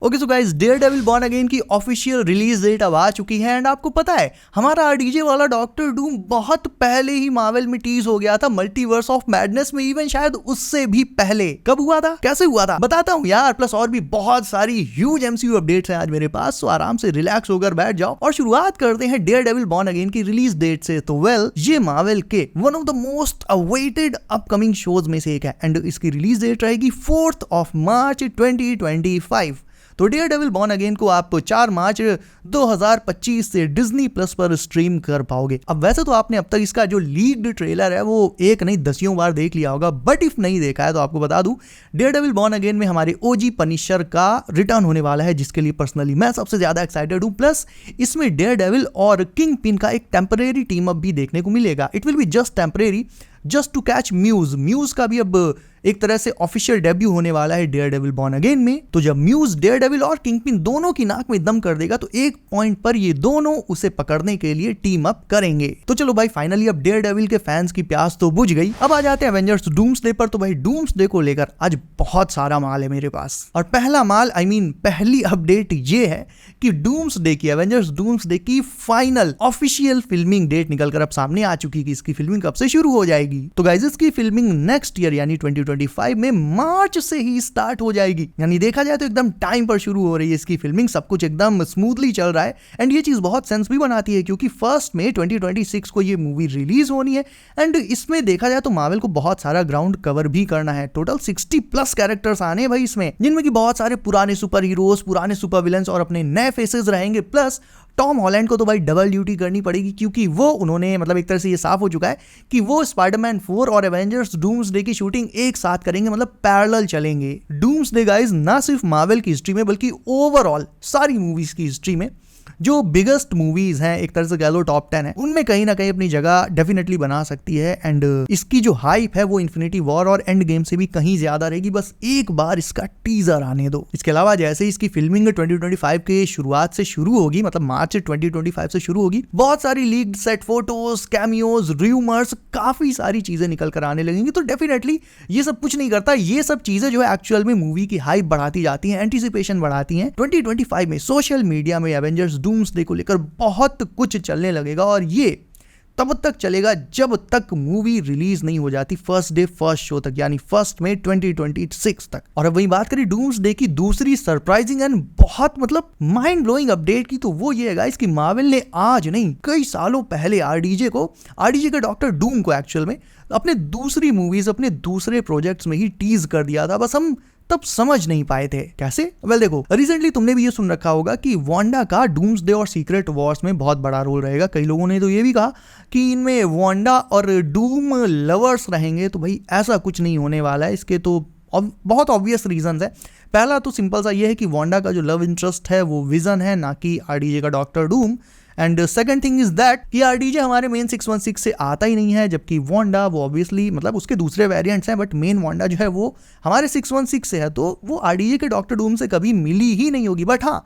Okay so guys, Daredevil born again की official release date अब आ चुकी है। एंड आपको पता है हमारा आरडीजे वाला डॉक्टर डूम बहुत पहले ही मार्वल में टीज हो गया था, मल्टीवर्स ऑफ मैडनेस में, इवन शायद उससे भी पहले। कब हुआ था, कैसे हुआ था, बताता हूँ यार। प्लस और भी बहुत सारी ह्यूज एमसीयू अपडेट्स हैं आज मेरे पास, तो आराम से रिलैक्स होकर बैठ जाओ और शुरुआत करते हैं डेयरडेविल बॉर्न अगेन की रिलीज डेट से। तो वेल, ये मार्वल के one of the most awaited upcoming shows में से एक है एंड इसकी रिलीज डेट रहेगी 4th of March 2025। तो डेयरडेविल बॉर्न अगेन को आप 4 मार्च 2025 से डिज्नी प्लस पर स्ट्रीम कर पाओगे। अब वैसे तो आपने अब तक इसका जो लीक्ड ट्रेलर है वो एक नहीं 10 बार देख लिया होगा, बट इफ नहीं देखा है तो आपको बता दूं, डेयरडेविल बॉर्न अगेन में हमारे ओजी पनिशर का रिटर्न होने वाला है, जिसके लिए पर्सनली मैं सबसे ज्यादा एक्साइटेड हूं। प्लस इसमें डेयरडेविल और किंग पिन का एक टेम्परेरी टीम अप भी देखने को मिलेगा। It will be just temporary, just to catch म्यूज का भी अब एक तरह से ऑफिशियल डेब्यू होने वाला है डेयरडेविल बॉर्न अगेन में। तो जब म्यूज डेयरडेविल और किंगपिन दोनों की नाक में दम कर देगा तो एक पॉइंट पर ये दोनों उसे पकड़ने के लिए टीम अप करेंगे। तो चलो भाई, फाइनली अब डेयरडेविल के फैंस की प्यास तो बुझ गई। अब आ जाते हैं एवेंजर्स डूम्सडे पर। तो भाई, डूम्सडे को लेकर आज बहुत सारा माल है मेरे पास, और पहला माल पहली अपडेट ये है कि डूम्सडे की, एवेंजर्स डूम्सडे की फाइनल ऑफिशियल फिल्मिंग डेट निकलकर अब सामने आ चुकी कि इसकी फिल्मिंग कब से शुरू हो जाएगी। तो गाइस, इसकी फिल्मिंग नेक्स्ट ईयर यानी 2025 में मार्च से ही स्टार्ट हो जाएगी। यानी देखा जाए तो एकदम टाइम पर शुरू हो रही है इसकी फिल्मिंग, सब कुछ एकदम स्मूथली चल रहा है। एंड ये चीज बहुत सेंस भी बनाती है क्योंकि फर्स्ट में 2026 को ये मूवी रिलीज होनी है। एंड इसमें देखा जाए तो मार्वल को बहुत सारा ग्राउंड कवर भी करना है। टोटल 60+ कैरेक्टर्स आने हैं भाई इसमें, जिनमें की बहुत सारे पुराने सुपर हीरोज, पुराने सुपर विलेंस और अपने नए फेसेस रहेंगे। प्लस टॉम हॉलैंड को तो भाई डबल ड्यूटी करनी पड़ेगी क्योंकि वो उन्होंने एक तरह से ये साफ हो चुका है कि वो स्पाइडरमैन 4 और एवेंजर्स डूम्सडे की शूटिंग एक साथ करेंगे, पैरेलल चलेंगे। डूम्सडे गाइस ना सिर्फ मार्वल की हिस्ट्री में बल्कि ओवरऑल सारी मूवीज की हिस्ट्री में जो बिगेस्ट मूवीज हैं, एक तरह से कह लो टॉप 10 है, उनमें कहीं ना कहीं अपनी जगह डेफिनेटली बना सकती है। एंड इसकी जो हाइप है वो इन्फिनिटी वॉर और एंड गेम से भी कहीं ज्यादा रहेगी। बस एक बार इसका टीजर आने दो। इसके अलावा जैसे इसकी फिल्मिंग 2025 के शुरुआत से शुरू होगी, मार्च 2025 से शुरू होगी, बहुत सारी leaked set photos, cameos, rumours, काफी सारी चीजें निकल कर आने लगेंगी। तो डेफिनेटली ये सब कुछ नहीं करता, ये सब चीजें जो है एक्चुअल में मूवी की हाइप बढ़ाती जाती है, एंटिसिपेशन बढ़ाती है। 2025 में सोशल मीडिया में एवेंजर्स डूम्सडे को लेकर बहुत कुछ चलने लगेगा और ये तब तक चलेगा जब तक मूवी रिलीज नहीं हो जाती फर्स्ट डे फर्स्ट शो तक, यानी 1 मई 2026 तक। और अब वही बात करें डूम्सडे की दूसरी सरप्राइजिंग एंड बहुत माइंड ब्लोइंग अपडेट की, तो वो ये है गाइस कि मार्वल ने आज नहीं कई सालों पहले आरडीजे के डॉक्टर डूम को एक्चुअल में अपने दूसरी मूवीज, अपने दूसरे प्रोजेक्ट्स में ही टीज कर दिया था। बस हम तब समझ नहीं पाए थे कैसे। वेल देखो, रिसेंटली तुमने भी ये सुन रखा होगा कि वांडा का डूम्सडे और सीक्रेट वॉर्स में बहुत बड़ा रोल रहेगा। कई लोगों ने तो ये भी कहा कि इनमें वांडा और डूम लवर्स रहेंगे, तो भाई ऐसा कुछ नहीं होने वाला है। इसके तो बहुत ऑब्वियस रीजंस है। पहला तो सिंपल सा ये है कि वांडा का जो लव इंटरेस्ट है वो विजन है, ना कि आरडीजे का doctor Doom. And second thing is that कि आरडीजे हमारे मेन 616 से आता ही नहीं है, जबकि वांडा वो ऑब्वियसली उसके दूसरे वेरिएंट्स हैं, बट मेन वांडा जो है वो हमारे 616 से है, तो वो आरडीजे के डॉक्टर डूम से कभी मिली ही नहीं होगी। बट हाँ,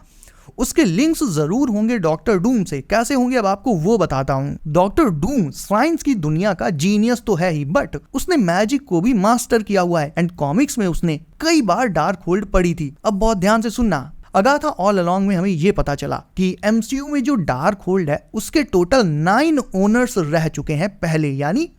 उसके लिंक्स जरूर होंगे डॉक्टर डूम से। कैसे होंगे अब आपको वो बताता हूं। डॉक्टर डूम साइंस की दुनिया का जीनियस तो है ही, बट उसने मैजिक को भी मास्टर किया हुआ है। एंड कॉमिक्स में उसने कई बार डार्क होल्ड पढ़ी थी। अब बहुत ध्यान से सुनना, अगाथा ऑल अलोंग में हमें यह पता चला कि एमसीयू में जो डार्क होल्ड है उसके टोटल 9 ओनर्स रह चुके हैं पहले, यानी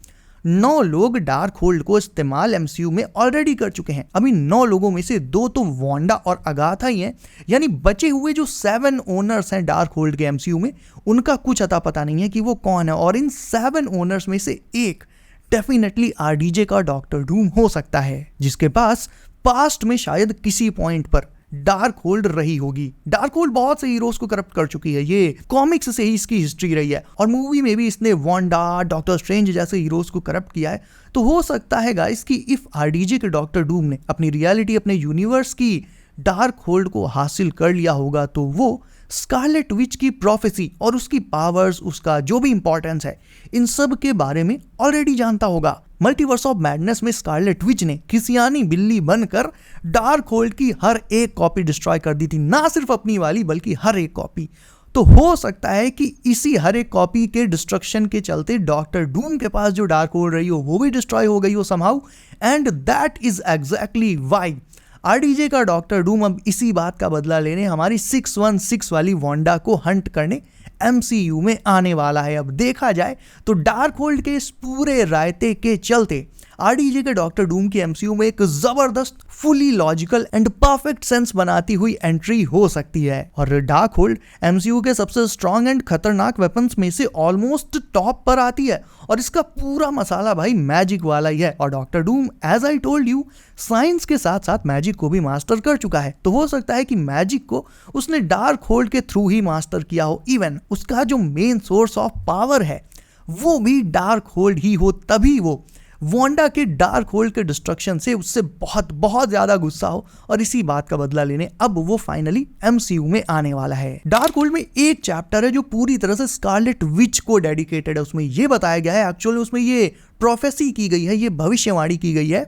9 लोग डार्क होल्ड को इस्तेमाल एमसीयू में ऑलरेडी कर चुके हैं। अभी 9 लोगों में से 2 तो वांडा और अगाथा ही हैं, यानी बचे हुए जो 7 ओनर्स हैं डार्क होल्ड के एमसीयू में, उनका कुछ अता पता नहीं है कि वो कौन है। और इन 7 ओनर्स में से एक डेफिनेटली आरडीजे का डॉक्टर डूम हो सकता है, जिसके पास पास्ट में शायद किसी पॉइंट पर डार्क होल्ड रही होगी। डार्क होल्ड बहुत से हीरोज को करप्ट कर चुकी है, ये कॉमिक्स से ही इसकी हिस्ट्री रही है, और मूवी में भी इसने वांडा, डॉक्टर स्ट्रेंज जैसे हीरोज को करप्ट किया है। तो हो सकता है गाइस कि इफ आरडीजे के डॉक्टर डूम ने अपनी रियलिटी, अपने यूनिवर्स की डार्क होल्ड को हासिल कर लिया होगा, तो वो स्कारलेट विच की प्रोफेसी और उसकी पावर्स, उसका जो भी इंपॉर्टेंस है, इन सब के बारे में ऑलरेडी जानता होगा। मल्टीवर्स ऑफ मैडनेस में स्कारलेट विच ने खिसियानी बिल्ली बनकर डार्क होल्ड की हर एक कॉपी डिस्ट्रॉय कर दी थी, ना सिर्फ अपनी वाली बल्कि हर एक कॉपी। तो हो सकता है कि इसी हर एक कॉपी के डिस्ट्रक्शन के चलते डॉक्टर डूम के पास जो डार्क होल्ड रही हो वो भी डिस्ट्रॉय हो गई हो somehow, and that is exactly why RDJ का डॉक्टर डूम अब इसी बात का बदला लेने हमारी 616 वाली वांडा को हंट करने MCU में आने वाला है। अब देखा जाए तो डार्क होल्ड के इस पूरे रायते के चलते आरडीजे के डॉक्टर डूम की MCU में एक जबरदस्त fully logical and perfect sense बनाती हुई एंट्री हो सकती है। और डार्क होल्ड MCU के सबसे स्ट्रॉन्ग एंड खतरनाक वेपन्स में से ऑलमोस्ट टॉप पर आती है और इसका पूरा मसाला भाई मैजिक वाला ही है। और doctor Doom as I told you science के साथ साथ मैजिक को भी मास्टर कर चुका है, तो हो सकता है कि मैजिक को उसने डार्क होल्ड के थ्रू ही मास्टर किया हो। इवन उसका जो मेन सोर्स ऑफ पावर है वो भी डार्क होल्ड ही हो, तभी वो वांडा के डार्क होल्ड के डिस्ट्रक्शन से उससे बहुत बहुत ज्यादा गुस्सा हो और इसी बात का बदला लेने अब वो फाइनली MCU में आने वाला है। डार्क होल्ड में एक चैप्टर है जो पूरी तरह से स्कारलेट विच को डेडिकेटेड है। उसमें ये बताया गया है, एक्चुअली उसमें ये प्रोफेसी की गई है, ये भविष्यवाणी की गई है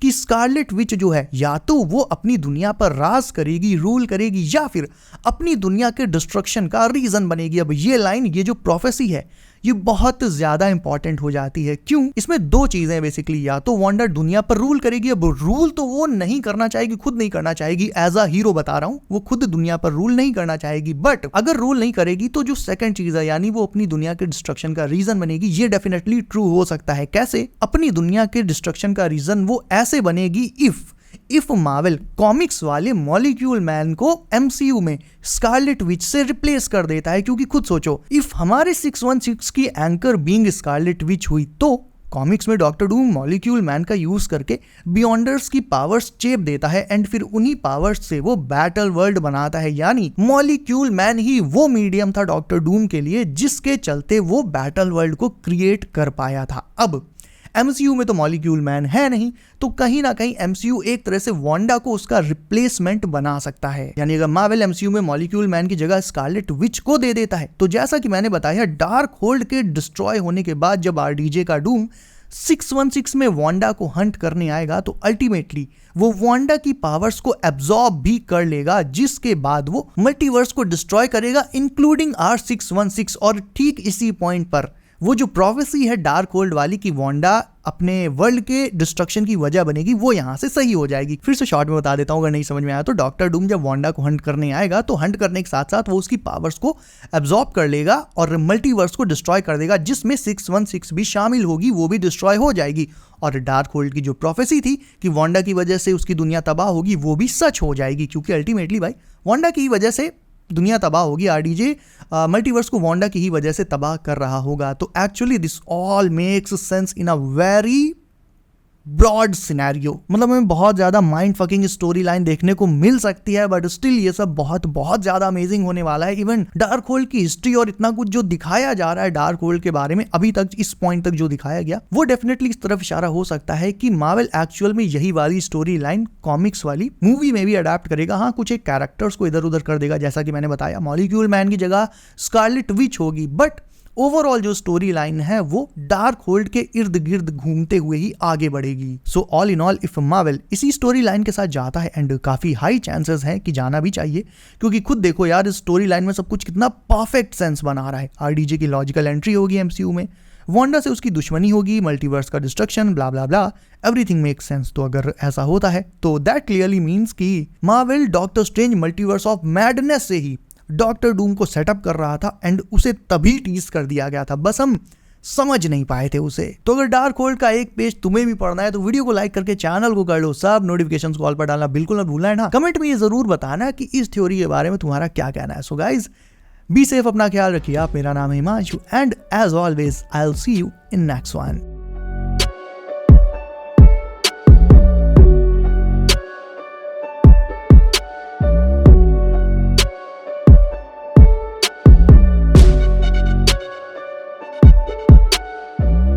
कि स्कारलेट विच जो है या तो वो अपनी दुनिया पर राज करेगी, रूल करेगी, या फिर अपनी दुनिया के डिस्ट्रक्शन का रीजन बनेगी। अब ये लाइन, ये जो प्रोफेसी है, ये बहुत ज्यादा इंपॉर्टेंट हो जाती है। क्यों? इसमें दो चीजें बेसिकली, या तो वांडा दुनिया पर रूल करेगी। अब रूल तो वो नहीं करना चाहेगी, खुद नहीं करना चाहेगी, एज अ हीरो बता रहा हूं, वो खुद दुनिया पर रूल नहीं करना चाहेगी। बट अगर रूल नहीं करेगी तो जो सेकंड चीज है, यानी वो अपनी दुनिया के डिस्ट्रक्शन का रीजन बनेगी, ये डेफिनेटली ट्रू हो सकता है। कैसे? अपनी दुनिया के डिस्ट्रक्शन का रीजन वो ऐसे बनेगी इफ मार्वल कॉमिक्स वाले मॉलिक्यूल मैन को MCU में स्कारलेट विच से रिप्लेस कर देता है। क्योंकि खुद सोचो, इफ हमारे 616 की एंकर बीइंग स्कारलेट विच हुई तो कॉमिक्स में डॉक्टर डूम मॉलिक्यूल मैन का यूज करके बियॉन्डर्स की पावर्स चेप देता है एंड फिर उन्हीं पावर्स से वो बैटल वर्ल्ड बनाता है। यानी मॉलिक्यूल मैन ही वो मीडियम था डॉक्टर डूम के लिए जिसके चलते वो बैटल वर्ल्ड को क्रिएट कर पाया था। अब MCU में तो मॉलिक्यूल मैन है नहीं, तो कहीं ना कहीं MCU एक तरह से वांडा को उसका रिप्लेसमेंट बना सकता है। यानी अगर मार्वल MCU में मॉलिक्यूल मैन की जगह स्कारलेट विच को दे देता है, तो जैसा कि मैंने बताया डार्क होल्ड के डिस्ट्रॉय होने के बाद जब आरडीजे का डूम 616 में वांडा को हंट करने आएगा तो अल्टीमेटली वो वांडा की पावर्स को एब्जॉर्ब भी कर लेगा, जिसके बाद वो मल्टीवर्स को डिस्ट्रॉय करेगा इंक्लूडिंग R616। और ठीक इसी पॉइंट पर वो जो प्रोफेसी है डार्क होल्ड वाली की वांडा अपने वर्ल्ड के डिस्ट्रक्शन की वजह बनेगी, वो यहाँ से सही हो जाएगी। फिर से शॉर्ट में बता देता हूँ अगर नहीं समझ में आया तो। डॉक्टर डूम जब वांडा को हंट करने आएगा तो हंट करने के साथ साथ वो उसकी पावर्स को एब्जॉर्ब कर लेगा और मल्टीवर्स को डिस्ट्रॉय कर देगा, जिसमें 616 भी शामिल होगी, वो भी डिस्ट्रॉय हो जाएगी। और डार्क होल्ड की जो प्रोफेसी थी कि वांडा की वजह से उसकी दुनिया तबाह होगी, वो भी सच हो जाएगी। क्योंकि अल्टीमेटली भाई वांडा की वजह से दुनिया तबाह होगी, आरडीजे मल्टीवर्स को वांडा की ही वजह से तबाह कर रहा होगा। तो actually this all makes sense in a very broad scenario. मतलब हमें बहुत ज्यादा माइंड फकिंग स्टोरी लाइन देखने को मिल सकती है, बट स्टिल ये सब बहुत बहुत ज्यादा अमेजिंग होने वाला है। इवन डार्क होल्ड की हिस्ट्री और इतना कुछ जो दिखाया जा रहा है डार्क होल्ड के बारे में अभी तक, इस पॉइंट तक जो दिखाया गया, वो डेफिनेटली इस तरफ इशारा हो सकता है कि मार्वल एक्चुअल में यही वाली स्टोरी लाइन कॉमिक्स वाली मूवी में भी अडेप्ट करेगा। हाँ, कुछ एक कैरेक्टर्स को इधर उधर कर देगा, जैसा कि मैंने बताया मॉलिक्यूल मैन की जगह स्कारलेट विच होगी, बट ओवरऑल जो स्टोरी लाइन है वो डार्क होल्ड के इर्द गिर्द घूमते हुए ही आगे बढ़ेगी। So all in all if Marvel इसी स्टोरी लाइन के साथ जाता है, एंड काफी हाई चांसेस हैं कि जाना भी चाहिए, क्योंकि खुद देखो यार इस स्टोरी लाइन में सब कुछ कितना परफेक्ट सेंस बना रहा है। आरडीजे की लॉजिकल एंट्री होगी MCU में, वांडा से उसकी दुश्मनी होगी, मल्टीवर्स का डिस्ट्रक्शन, ब्ला ब्ला ब्ला, एवरीथिंग मेक्स सेंस। तो अगर ऐसा होता है तो दैट क्लियरली मीन्स कि Marvel doctor strange multiverse of madness से ही डॉक्टर डूम को सेटअप कर रहा था एंड उसे तभी टीज कर दिया गया था, बस हम समझ नहीं पाए थे उसे। तो अगर डार्क होल्ड का एक पेज तुम्हें भी पढ़ना है तो वीडियो को लाइक करके चैनल को कर लो सब, नोटिफिकेशंस कॉल पर डालना बिल्कुल ना भूलना है ना। कमेंट में ये जरूर बताना कि इस थ्योरी के बारे में तुम्हारा क्या कहना है। सो गाइज बी सेफ, अपना ख्याल रखिए आप। मेरा नाम है Himanshu and as always I will see you in next one.